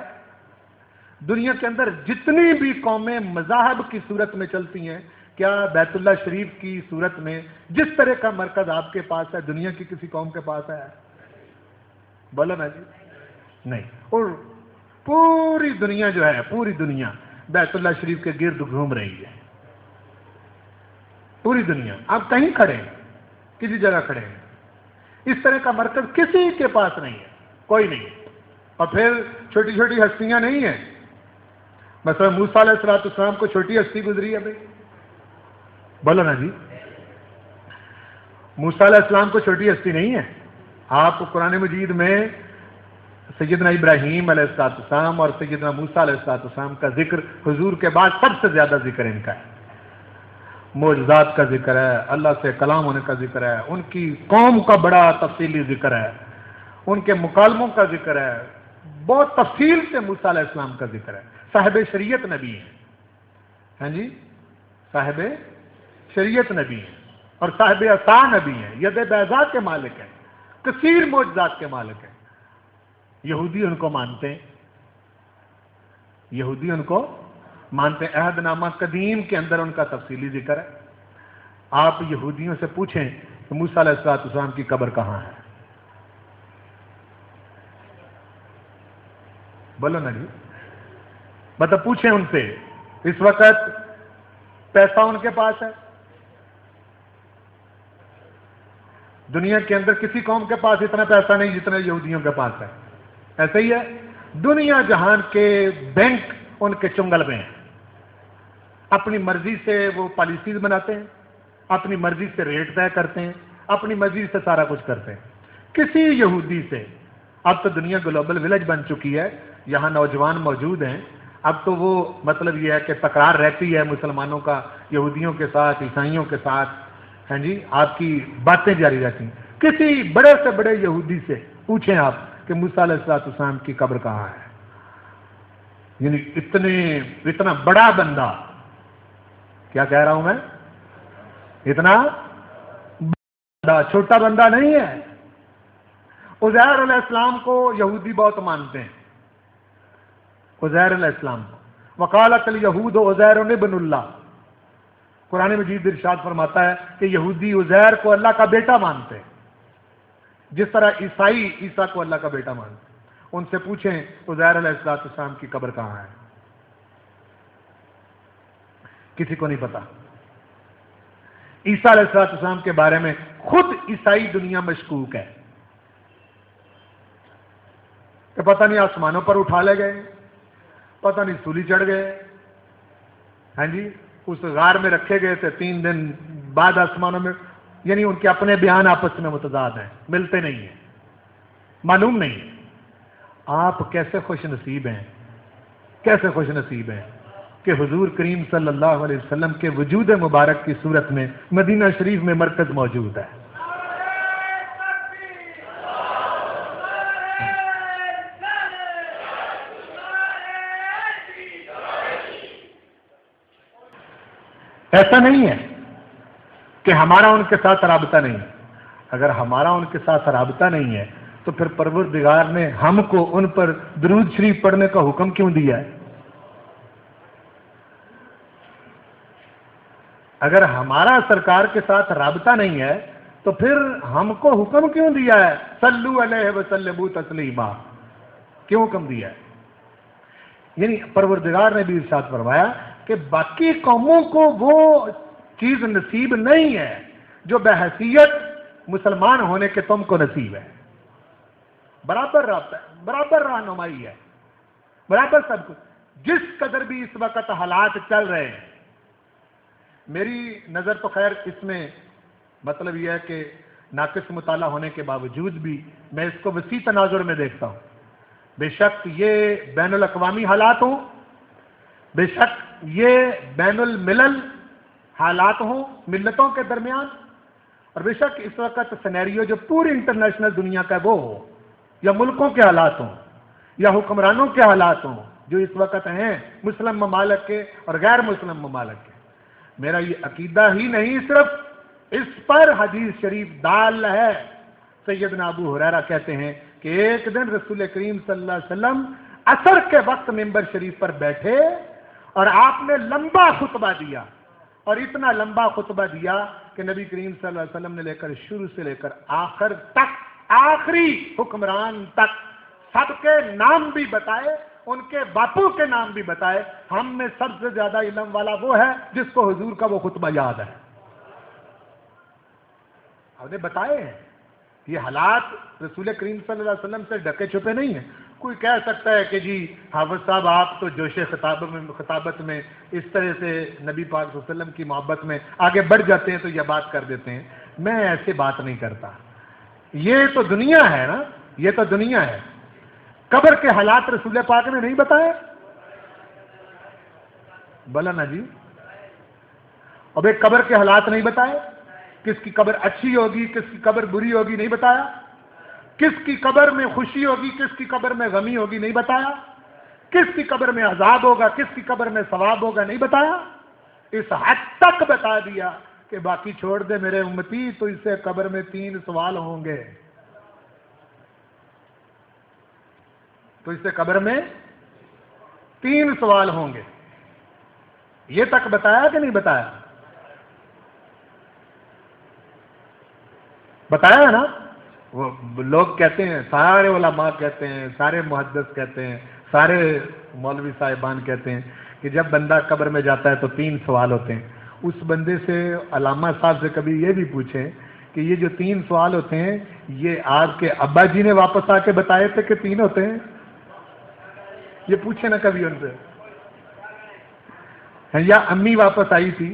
دنیا کے اندر جتنی بھی قومیں مذاہب کی صورت میں چلتی ہیں، کیا بیت اللہ شریف کی صورت میں جس طرح کا مرکز آپ کے پاس ہے دنیا کی کسی قوم کے پاس ہے؟ بولو نا جی، نہیں۔ اور پوری دنیا جو ہے، پوری دنیا بیت اللہ شریف کے گرد گھوم رہی ہے۔ پوری دنیا، آپ کہیں کھڑے ہیں، کسی جگہ کھڑے ہیں، اس طرح کا مرکز کسی کے پاس نہیں ہے، کوئی نہیں۔ اور پھر چھوٹی چھوٹی ہستیاں نہیں ہیں، مثلا موسیٰ علیہ السلام کو چھوٹی ہستی گزری ہے بھائی، بولو نا جی۔ موسیٰ علیہ السلام کو چھوٹی ہستی نہیں ہے۔ آپ قرآن مجید میں سیدنا ابراہیم علیہ السلام اور سیدنا موسیٰ علیہ السلام کا ذکر حضور کے بعد سب سے زیادہ ذکر ان کا ہے۔ معجزات کا ذکر ہے، اللہ سے کلام ہونے کا ذکر ہے، ان کی قوم کا بڑا تفصیلی ذکر ہے، ان کے مکالموں کا ذکر ہے، بہت تفصیل سے موسیٰ علیہ السلام کا ذکر ہے۔ صاحب شریعت نبی ہیں، ہاں جی، صاحب شریعت نبی ہیں اور صاحب عصا نبی ہیں، ید بیضاء کے مالک ہیں، کثیر معجزات کے مالک ہیں۔ یہودی ان کو مانتے ہیں، یہودی ان کو مانتے ہیں۔ عہد نامہ قدیم کے اندر ان کا تفصیلی ذکر ہے۔ آپ یہودیوں سے پوچھیں کہ موسیٰ علیہ السلام کی قبر کہاں ہے؟ بولو نا جی، مطلب پوچھیں ان سے، اس وقت پیسہ ان کے پاس ہے؟ دنیا کے اندر کسی قوم کے پاس اتنا پیسہ نہیں جتنا یہودیوں کے پاس ہے۔ ایسے ہی ہے، دنیا جہان کے بینک ان کے چنگل میں ہیں، اپنی مرضی سے وہ پالیسیز بناتے ہیں، اپنی مرضی سے ریٹ طے کرتے ہیں، اپنی مرضی سے سارا کچھ کرتے ہیں۔ کسی یہودی سے، اب تو دنیا گلوبل ولیج بن چکی ہے، یہاں نوجوان موجود ہیں، اب تو وہ مطلب یہ ہے کہ تکرار رہتی ہے مسلمانوں کا یہودیوں کے ساتھ، عیسائیوں کے ساتھ، ہاں جی، آپ کی باتیں جاری رہتی ہیں۔ کسی بڑے سے بڑے یہودی سے پوچھیں آپ کہ موسیٰ علیہ السلام کی قبر کہاں ہے؟ یعنی اتنا بڑا بندہ، کیا کہہ رہا ہوں میں، اتنا چھوٹا بندہ نہیں ہے۔ عزیر علیہ السلام کو یہودی بہت مانتے ہیں، عزیر علیہ السلام کو۔ وقالت الیہود عزیر ابن اللہ، قرآن مجید ارشاد فرماتا ہے کہ یہودی عزیر کو اللہ کا بیٹا مانتے ہیں، جس طرح عیسائی عیسیٰ کو اللہ کا بیٹا مانتے ہیں۔ ان سے پوچھیں عزیر علیہ السلام کی قبر کہاں ہے؟ کسی کو نہیں پتا۔ عیسیٰ علیہ السلام کے بارے میں خود عیسائی دنیا مشکوک ہے کہ پتہ نہیں آسمانوں پر اٹھا لے گئے، پتہ نہیں سولی چڑھ گئے، ہاں جی اس غار میں رکھے گئے تھے، 3 دن بعد آسمانوں میں، یعنی ان کے اپنے بیان آپس میں متضاد ہیں، ملتے نہیں ہیں، معلوم نہیں ہے۔ آپ کیسے خوش نصیب ہیں، کیسے خوش نصیب ہیں کہ حضور کریم صلی اللہ علیہ وسلم کے وجود مبارک کی صورت میں مدینہ شریف میں مرکز موجود ہے۔ ایسا نہیں ہے کہ ہمارا ان کے ساتھ رابطہ نہیں ہے۔ اگر ہمارا ان کے ساتھ رابطہ نہیں ہے تو پھر پروردگار نے ہم کو ان پر درود شریف پڑھنے کا حکم کیوں دیا ہے؟ اگر ہمارا سرکار کے ساتھ رابطہ نہیں ہے تو پھر ہم کو حکم کیوں دیا ہے؟ صلو علیہ وسلموا تسلیما، کیوں حکم دیا ہے؟ یعنی پروردگار نے بھی ارشاد فرمایا کہ باقی قوموں کو وہ چیز نصیب نہیں ہے جو بحیثیت مسلمان ہونے کے تم کو نصیب ہے۔ برابر رابطہ ہے، برابر رہنمائی ہے، برابر سب کچھ۔ جس قدر بھی اس وقت حالات چل رہے ہیں، میری نظر تو خیر اس میں مطلب یہ ہے کہ ناقص مطالعہ ہونے کے باوجود بھی میں اس کو وسیع تناظر میں دیکھتا ہوں۔ بے شک یہ بین الاقوامی حالات ہوں، بے شک یہ بین الملل حالات ہوں ملتوں کے درمیان، اور بے شک اس وقت سینیریو جو پوری انٹرنیشنل دنیا کا وہ ہو، یا ملکوں کے حالات ہوں یا حکمرانوں کے حالات ہوں جو اس وقت ہیں مسلم ممالک کے اور غیر مسلم ممالک کے، میرا یہ عقیدہ ہی نہیں صرف اس پر حدیث شریف دال ہے۔ سیدنا ابو ہریرہ کہتے ہیں کہ ایک دن رسول کریم صلی اللہ علیہ وسلم عصر کے وقت ممبر شریف پر بیٹھے اور آپ نے لمبا خطبہ دیا، اور اتنا لمبا خطبہ دیا کہ نبی کریم صلی اللہ علیہ وسلم نے شروع سے لے کر آخر تک، آخری حکمران تک سب کے نام بھی بتائے، ان کے باپو کے نام بھی بتائے۔ ہم میں سب سے زیادہ علم والا وہ ہے جس کو حضور کا وہ خطبہ یاد ہے، ہم نے بتائے ہیں۔ یہ حالات رسول کریم صلی اللہ علیہ وسلم سے ڈکے چھپے نہیں ہیں۔ کوئی کہہ سکتا ہے کہ جی حافظ صاحب آپ تو جوش خطابت میں اس طرح سے نبی پاک صلی اللہ علیہ وسلم کی محبت میں آگے بڑھ جاتے ہیں تو یہ بات کر دیتے ہیں۔ میں ایسے بات نہیں کرتا، یہ تو دنیا ہے نا، یہ تو دنیا ہے۔ قبر کے حالات رسول پاک نے نہیں بتائے؟ بولا نا جی، اب ایک قبر کے حالات نہیں بتائے؟ کس کی قبر اچھی ہوگی، کس کی قبر بری ہوگی نہیں بتایا؟ کس کی قبر میں خوشی ہوگی، کس کی قبر میں غمی ہوگی نہیں بتایا؟ کس کی قبر میں عذاب ہوگا، کس کی قبر میں ثواب ہوگا نہیں بتایا؟ اس حد تک بتا دیا کہ باقی چھوڑ دے میرے امتی، تو اس سے قبر میں 3 سوال ہوں گے، تو اس سے قبر میں 3 سوال ہوں گے۔ یہ تک بتایا کہ نہیں بتایا؟ بتایا ہے نا۔ وہ لوگ کہتے ہیں، سارے علماء کہتے ہیں، سارے محدث کہتے ہیں، سارے مولوی صاحبان کہتے ہیں کہ جب بندہ قبر میں جاتا ہے تو 3 سوال ہوتے ہیں۔ اس بندے سے، علامہ صاحب سے کبھی یہ بھی پوچھیں کہ یہ جو 3 سوال ہوتے ہیں یہ آپ کے ابا جی نے واپس آ کے بتائے تھے کہ 3 ہوتے ہیں؟ یہ پوچھیں نا کبھی ان سے، یا امی واپس آئی تھی،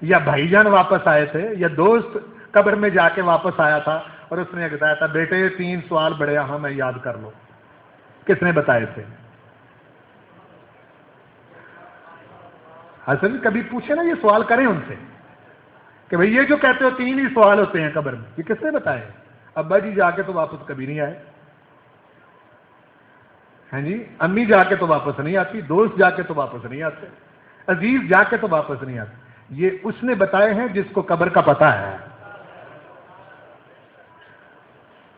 یا بھائی جان واپس آئے تھے، یا دوست قبر میں جا کے واپس آیا تھا اور اس نے بتایا تھا بیٹے 3 سوال بڑے اہم ہیں، یاد کر لو۔ کس نے بتائے تھے؟ حسن کبھی پوچھے نا، یہ سوال کریں ان سے کہ بھئی یہ جو کہتے ہو 3 ہی سوال ہوتے ہیں قبر میں، یہ کس نے بتائے؟ ابا جی جا کے تو واپس کبھی نہیں آئے، ہاں جی، امی جا کے تو واپس نہیں آتی، دوست جا کے تو واپس نہیں آتے، عزیز جا کے تو واپس نہیں آتے۔ یہ اس نے بتائے ہیں جس کو قبر کا پتہ ہے۔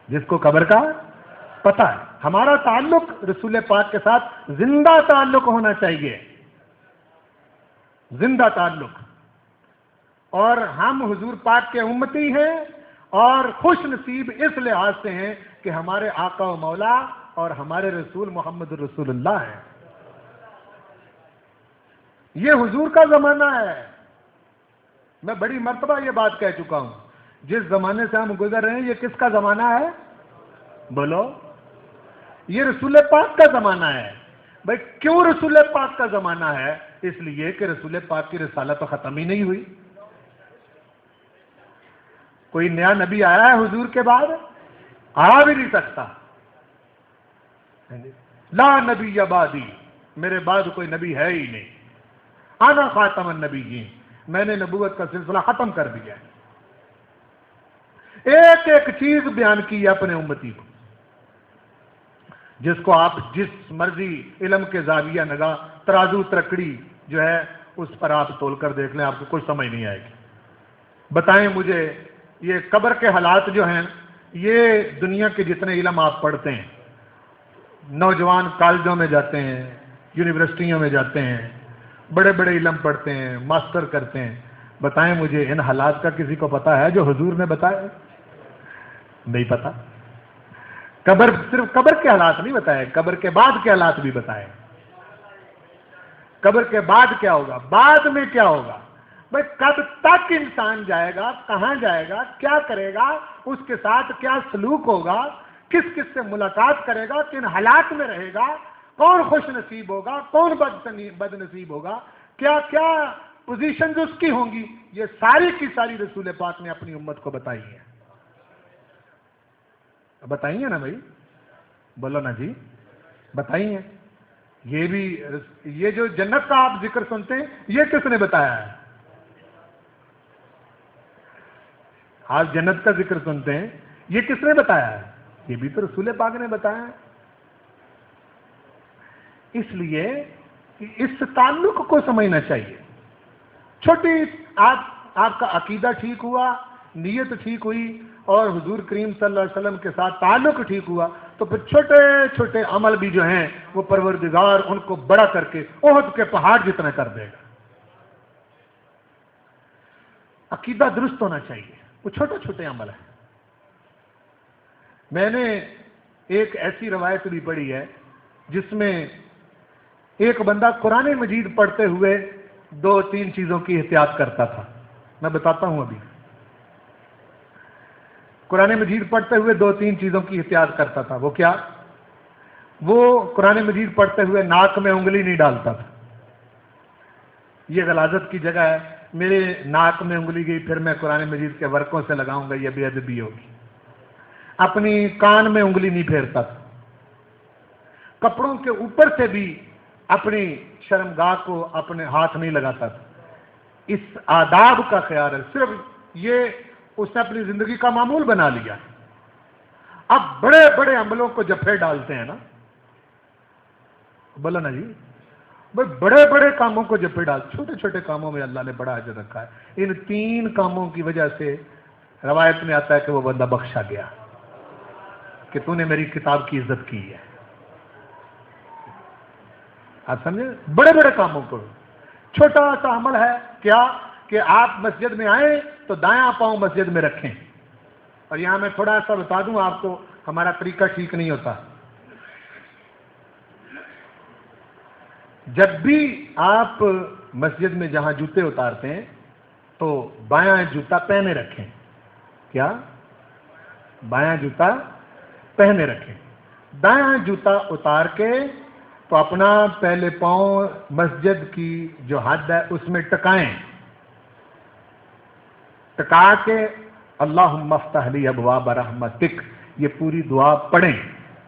جس کو قبر کا پتہ ہے. ہمارا تعلق رسول پاک کے ساتھ زندہ تعلق ہونا چاہیے, زندہ تعلق. اور ہم حضور پاک کے امتی ہیں اور خوش نصیب اس لحاظ سے ہیں کہ ہمارے آقا و مولا اور ہمارے رسول محمد رسول اللہ ہیں. یہ حضور کا زمانہ ہے. میں بڑی مرتبہ یہ بات کہہ چکا ہوں, جس زمانے سے ہم گزر رہے ہیں یہ کس کا زمانہ ہے؟ بولو. یہ رسول پاک کا زمانہ ہے. بھائی کیوں رسول پاک کا زمانہ ہے؟ اس لیے کہ رسول پاک کی رسالت تو ختم ہی نہیں ہوئی. کوئی نیا نبی آیا ہے حضور کے بعد؟ آ بھی نہیں سکتا. لا نبی بعدی, میرے بعد کوئی نبی ہے ہی نہیں. انا خاتم النبیین, میں نے نبوت کا سلسلہ ختم کر دیا ہے. ایک ایک چیز بیان کی ہے اپنے امتی کو, جس کو آپ جس مرضی علم کے زاویہ نگاہ ترازو ترکڑی جو ہے اس پر آپ تول کر دیکھ لیں, آپ کو کچھ سمجھ نہیں آئے گی. بتائیں مجھے یہ قبر کے حالات جو ہیں, یہ دنیا کے جتنے علم آپ پڑھتے ہیں, نوجوان کالجوں میں جاتے ہیں, یونیورسٹیوں میں جاتے ہیں, بڑے بڑے علم پڑھتے ہیں, ماسٹر کرتے ہیں, بتائیں مجھے ان حالات کا کسی کو پتا ہے جو حضور نے بتایا؟ نہیں پتا. قبر, صرف قبر کے حالات نہیں بتائے, قبر کے بعد کے حالات بھی بتائے. قبر کے بعد کیا ہوگا, بعد میں کیا ہوگا, بھائی کب تک انسان جائے گا, کہاں جائے گا, کیا کرے گا, اس کے ساتھ کیا سلوک ہوگا, کس کس سے ملاقات کرے گا, کن حالات میں رہے گا, کون خوش نصیب ہوگا, کون بد نصیب ہوگا, کیا کیا پوزیشنز اس کی ہوں گی, یہ ساری کی ساری رسول پاک نے اپنی امت کو بتائی ہے. بتائیے نا بھائی, بولو نا جی, بتائیے. یہ بھی, یہ جو جنت کا آپ ذکر سنتے ہیں یہ کس نے بتایا ہے؟ آپ جنت کا ذکر سنتے ہیں یہ کس نے بتایا ہے؟ یہ بھی تو رسول پاک نے بتایا ہے. اس لیے اس تعلق کو سمجھنا چاہیے. چھوٹی آپ کا عقیدہ ٹھیک ہوا, نیت ٹھیک ہوئی اور حضور کریم صلی اللہ علیہ وسلم کے ساتھ تعلق ٹھیک ہوا تو پھر چھوٹے چھوٹے عمل بھی جو ہیں وہ پروردگار ان کو بڑا کر کے احد کے پہاڑ جتنا کر دے گا. عقیدہ درست ہونا چاہیے, وہ چھوٹے چھوٹے عمل ہیں. میں نے ایک ایسی روایت بھی پڑھی ہے جس میں ایک بندہ قرآن مجید پڑھتے ہوئے 2-3 چیزوں کی احتیاط کرتا تھا. میں بتاتا ہوں ابھی. قرآن مجید پڑھتے ہوئے 2-3 چیزوں کی احتیاط کرتا تھا. وہ کیا؟ وہ قرآن مجید پڑھتے ہوئے ناک میں انگلی نہیں ڈالتا تھا. یہ غلاظت کی جگہ ہے. میرے ناک میں انگلی گئی پھر میں قرآن مجید کے ورقوں سے لگاؤں گا, یہ بے ادبی ہوگی. اپنی کان میں انگلی نہیں پھیرتا تھا. کپڑوں کے اوپر سے بھی اپنی شرمگاہ کو اپنے ہاتھ نہیں لگاتا تھا. اس آداب کا خیال ہے. صرف یہ اس نے اپنی زندگی کا معمول بنا لیا. اب بڑے بڑے عملوں کو جفے ڈالتے ہیں نا, بولو نا جی, بڑے بڑے کاموں کو جفے ڈال, چھوٹے چھوٹے کاموں میں اللہ نے بڑا اجر رکھا ہے. ان 3 کاموں کی وجہ سے روایت میں آتا ہے کہ وہ بندہ بخشا گیا کہ تو نے میری کتاب کی عزت کی ہے. آپ سمجھے؟ بڑے بڑے کاموں کو. چھوٹا سا عمل ہے کیا کہ آپ مسجد میں آئیں تو دایاں پاؤں مسجد میں رکھیں. اور یہاں میں تھوڑا سا بتا دوں آپ کو, ہمارا طریقہ ٹھیک نہیں ہوتا. جب بھی آپ مسجد میں جہاں جوتے اتارتے ہیں تو بایاں جوتا پہنے رکھیں. کیا؟ بایاں جوتا پہنے رکھیں. دایاں جوتا اتار کے تو اپنا پہلے پاؤں مسجد کی جو حد ہے اس میں ٹکائیں. ٹکا کے اللہم افتح لی ابواب رحمتک یہ پوری دعا پڑھیں.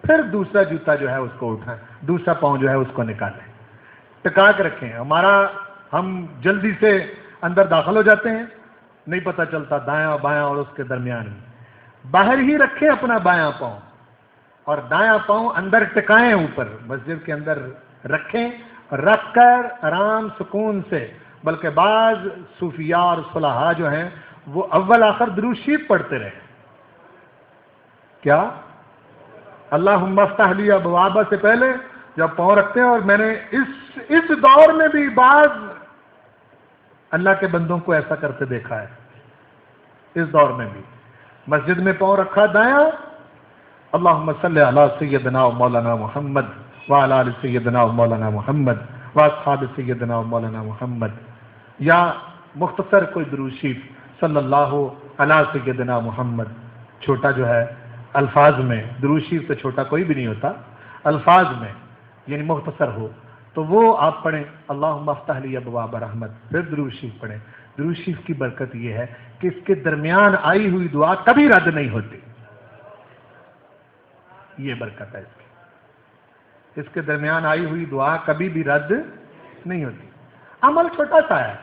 پھر دوسرا جوتا جو ہے اس کو اٹھائیں, دوسرا پاؤں جو ہے اس کو نکالیں. ٹکا کے رکھیں. ہم جلدی سے اندر داخل ہو جاتے ہیں, نہیں پتہ چلتا دایاں بایاں اور اس کے درمیان میں. باہر ہی رکھیں اپنا بایاں پاؤں اور دایاں پاؤں اندر ٹکائیں, اوپر مسجد کے اندر رکھیں. رکھ کر آرام سکون سے, بلکہ بعض صوفیاء اور صلحاء جو ہیں وہ اول آخر درود شریف پڑھتے رہے. کیا؟ اللہم افتح لی ابوابا سے پہلے جب پاؤں رکھتے ہیں، اور میں نے اس دور میں بھی بعض اللہ کے بندوں کو ایسا کرتے دیکھا ہے، اس دور میں بھی مسجد میں پاؤں رکھا دایاں، اللہم صلی علی سیدنا و مولانا محمد وعلی آل سیدنا و مولانا محمد واصحاب سیدنا و مولانا محمد، یا مختصر کوئی درود شریف صلی اللہ علی سیدنا محمد، چھوٹا جو ہے الفاظ میں، درود شریف سے چھوٹا کوئی بھی نہیں ہوتا، الفاظ میں یعنی مختصر ہو تو وہ آپ پڑھیں، اللہم افتح لی ابواب رحمت، پھر درود شریف پڑھیں۔ درود شریف کی برکت یہ ہے کہ اس کے درمیان آئی ہوئی دعا کبھی رد نہیں ہوتی، یہ برکت ہے اس کے درمیان آئی ہوئی دعا کبھی بھی رد نہیں ہوتی۔ عمل چھوٹا سا ہے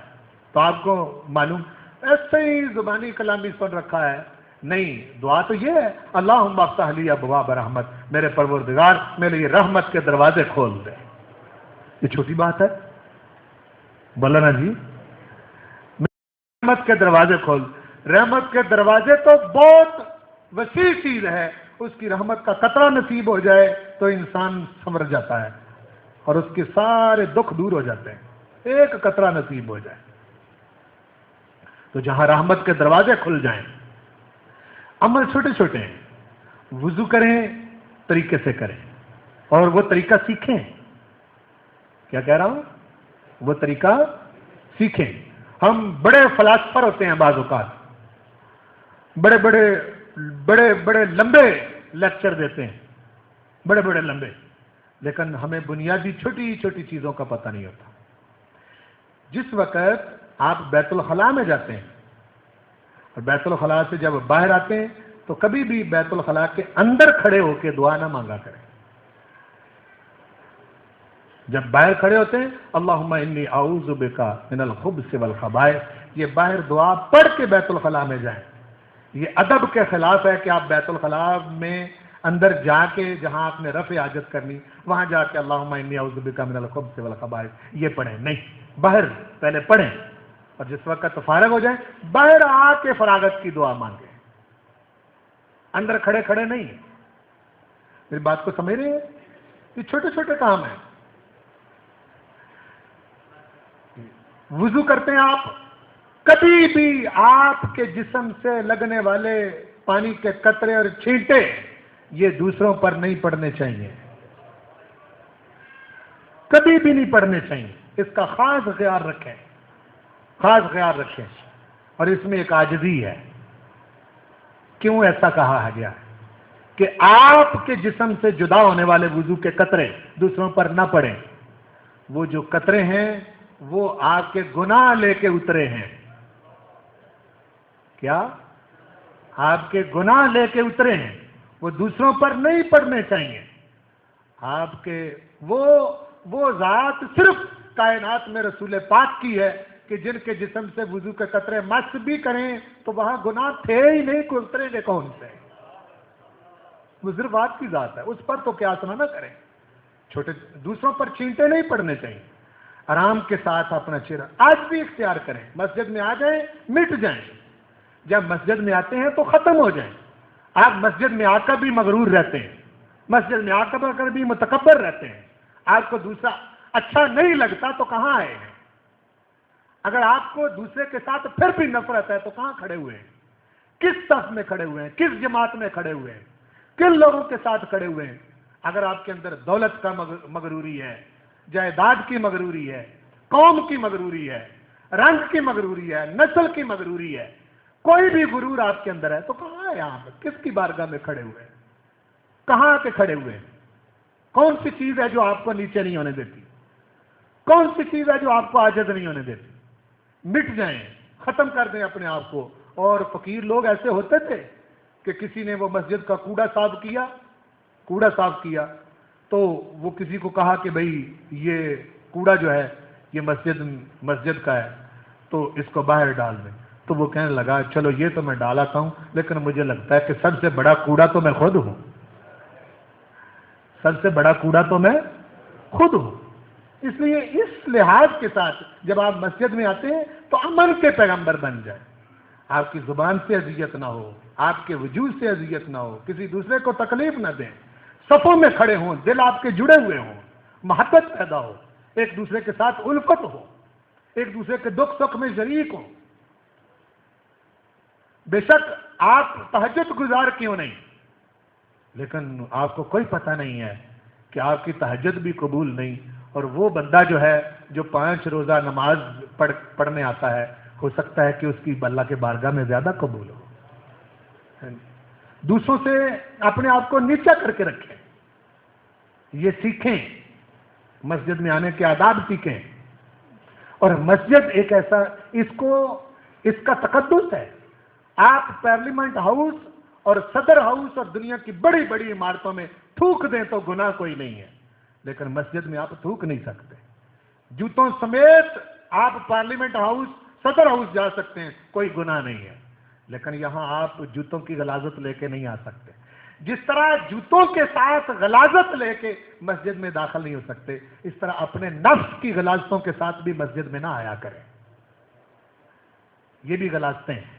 تو آپ کو معلوم، ایسے ہی زبانی کلام بھی سن رکھا ہے، نہیں، دعا تو یہ ہے اللہم افتح لی ابواب رحمت، میرے پروردگار میرے لیے رحمت کے دروازے کھول دے۔ یہ چھوٹی بات ہے، بولا نا جی، رحمت کے دروازے کھول۔ رحمت کے دروازے تو بہت وسیع چیز ہے، اس کی رحمت کا قطرہ نصیب ہو جائے تو انسان سنور جاتا ہے اور اس کے سارے دکھ دور ہو جاتے ہیں، ایک قطرہ نصیب ہو جائے تو جہاں رحمت کے دروازے کھل جائیں۔ عمل چھوٹے چھوٹے ہیں، وضو کریں طریقے سے کریں اور وہ طریقہ سیکھیں۔ کیا کہہ رہا ہوں؟ وہ طریقہ سیکھیں۔ ہم بڑے فلاسفر ہوتے ہیں بعض اوقات، بڑے بڑے لمبے لیکچر دیتے ہیں، بڑے بڑے لمبے، لیکن ہمیں بنیادی چھوٹی چھوٹی چیزوں کا پتہ نہیں ہوتا۔ جس وقت آپ بیت الخلاء میں جاتے ہیں اور بیت الخلاء سے جب باہر آتے ہیں تو کبھی بھی بیت الخلاء کے اندر کھڑے ہو کے دعا نہ مانگا کریں۔ جب باہر کھڑے ہوتے ہیں اللہم انی اعوذ بک من الخبث والخبائث، یہ باہر دعا پڑھ کے بیت الخلاء میں جائیں۔ یہ ادب کے خلاف ہے کہ آپ بیت الخلاء میں اندر جا کے جہاں آپ نے رفع حاجت کرنی وہاں جا کے اللہم انی اعوذ بک من الخبث والخبائث یہ پڑھیں، نہیں، باہر پہلے پڑھیں اور جس وقت فارغ ہو جائیں باہر آ کے فراغت کی دعا مانگیں، اندر کھڑے کھڑے نہیں۔ میری بات کو سمجھ رہے ہیں؟ یہ چھوٹے چھوٹے کام ہیں۔ وضو کرتے ہیں آپ، کبھی بھی آپ کے جسم سے لگنے والے پانی کے قطرے اور چھینٹے یہ دوسروں پر نہیں پڑنے چاہیے، کبھی بھی نہیں پڑنے چاہیے، اس کا خاص خیال رکھیں، خاص خیال رکھیں۔ اور اس میں ایک عاجزی ہے۔ کیوں ایسا کہا گیا کہ آپ کے جسم سے جدا ہونے والے وضو کے قطرے دوسروں پر نہ پڑیں؟ وہ جو قطرے ہیں وہ آپ کے گناہ لے کے اترے ہیں۔ کیا؟ آپ کے گناہ لے کے اترے ہیں، وہ دوسروں پر نہیں پڑنے چاہیے۔ آپ کے وہ ذات صرف کائنات میں رسول پاک کی ہے کہ جن کے جسم سے وضو کے قطرے مس بھی کریں تو وہاں گناہ تھے ہی نہیں، کہ اتریں گے کون سے؟ وہ صرف آپ کی ذات ہے، اس پر تو قیاس نہ کریں۔ چھوٹے دوسروں پر چھینٹے نہیں پڑنے چاہیے۔ آرام کے ساتھ اپنا چہرہ آج بھی اختیار کریں، مسجد میں آ جائیں مٹ جائیں، جب مسجد میں آتے ہیں تو ختم ہو جائیں۔ آپ مسجد میں آ کر بھی مغرور رہتے ہیں، مسجد میں آ کر بھی متکبر رہتے ہیں، آپ کو دوسرا اچھا نہیں لگتا تو کہاں آئے ہیں؟ اگر آپ کو دوسرے کے ساتھ پھر بھی نفرت ہے تو کہاں کھڑے ہوئے ہیں؟ کس صف میں کھڑے ہوئے ہیں؟ کس جماعت میں کھڑے ہوئے ہیں؟ کن لوگوں کے ساتھ کھڑے ہوئے ہیں؟ اگر آپ کے اندر دولت کا مغروری ہے، جائیداد کی مغروری ہے، قوم کی مغروری ہے، رنگ کی مغروری ہے، نسل کی مغروری ہے، کوئی بھی غرور آپ کے اندر ہے تو کہاں ہے؟ آپ کس کی بارگاہ میں کھڑے ہوئے ہیں؟ کہاں آ کے کھڑے ہوئے ہیں؟ کون سی چیز ہے جو آپ کو نیچے نہیں ہونے دیتی؟ کون سی چیز ہے جو آپ کو عاجز نہیں ہونے دیتی؟ مٹ جائیں، ختم کر دیں اپنے آپ کو۔ اور فقیر لوگ ایسے ہوتے تھے کہ کسی نے وہ مسجد کا کوڑا صاف کیا تو وہ کسی کو کہا کہ بھئی یہ کوڑا جو ہے یہ مسجد کا ہے تو اس کو باہر ڈال دیں، تو وہ کہنے لگا چلو یہ تو میں ڈالاتا ہوں لیکن مجھے لگتا ہے کہ سب سے بڑا کوڑا تو میں خود ہوں، سب سے بڑا کوڑا تو میں خود ہوں۔ اس لیے اس لحاظ کے ساتھ جب آپ مسجد میں آتے ہیں تو امن کے پیغمبر بن جائیں، آپ کی زبان سے اذیت نہ ہو، آپ کے وجود سے اذیت نہ ہو، کسی دوسرے کو تکلیف نہ دیں، صفوں میں کھڑے ہوں، دل آپ کے جڑے ہوئے ہوں، محبت پیدا ہو، ایک دوسرے کے ساتھ الفت ہو، ایک دوسرے کے دکھ سکھ میں شریک ہوں۔ بے شک آپ تہجد گزار کیوں نہیں، لیکن آپ کو کوئی پتہ نہیں ہے کہ آپ کی تہجد بھی قبول نہیں، اور وہ بندہ جو ہے جو 5 روزہ نماز پڑھنے آتا ہے، ہو سکتا ہے کہ اس کی اللہ کے بارگاہ میں زیادہ قبول ہو۔ دوسروں سے اپنے آپ کو نیچا کر کے رکھیں، یہ سیکھیں، مسجد میں آنے کے آداب سیکھیں۔ اور مسجد ایک ایسا، اس کا تقدس ہے۔ آپ پارلیمنٹ ہاؤس اور صدر ہاؤس اور دنیا کی بڑی بڑی عمارتوں میں تھوک دیں تو گناہ کوئی نہیں ہے، لیکن مسجد میں آپ تھوک نہیں سکتے۔ جوتوں سمیت آپ پارلیمنٹ ہاؤس صدر ہاؤس جا سکتے ہیں، کوئی گناہ نہیں ہے، لیکن یہاں آپ جوتوں کی غلاظت لے کے نہیں آ سکتے۔ جس طرح جوتوں کے ساتھ غلاظت لے کے مسجد میں داخل نہیں ہو سکتے، اس طرح اپنے نفس کی غلاظتوں کے ساتھ بھی مسجد میں نہ آیا کریں۔ یہ بھی غلاظتیں ہیں۔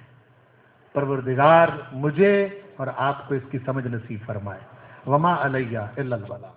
پروردگار مجھے اور آپ کو اس کی سمجھ نصیب فرمائے۔ وما علیہ الا البلاغ۔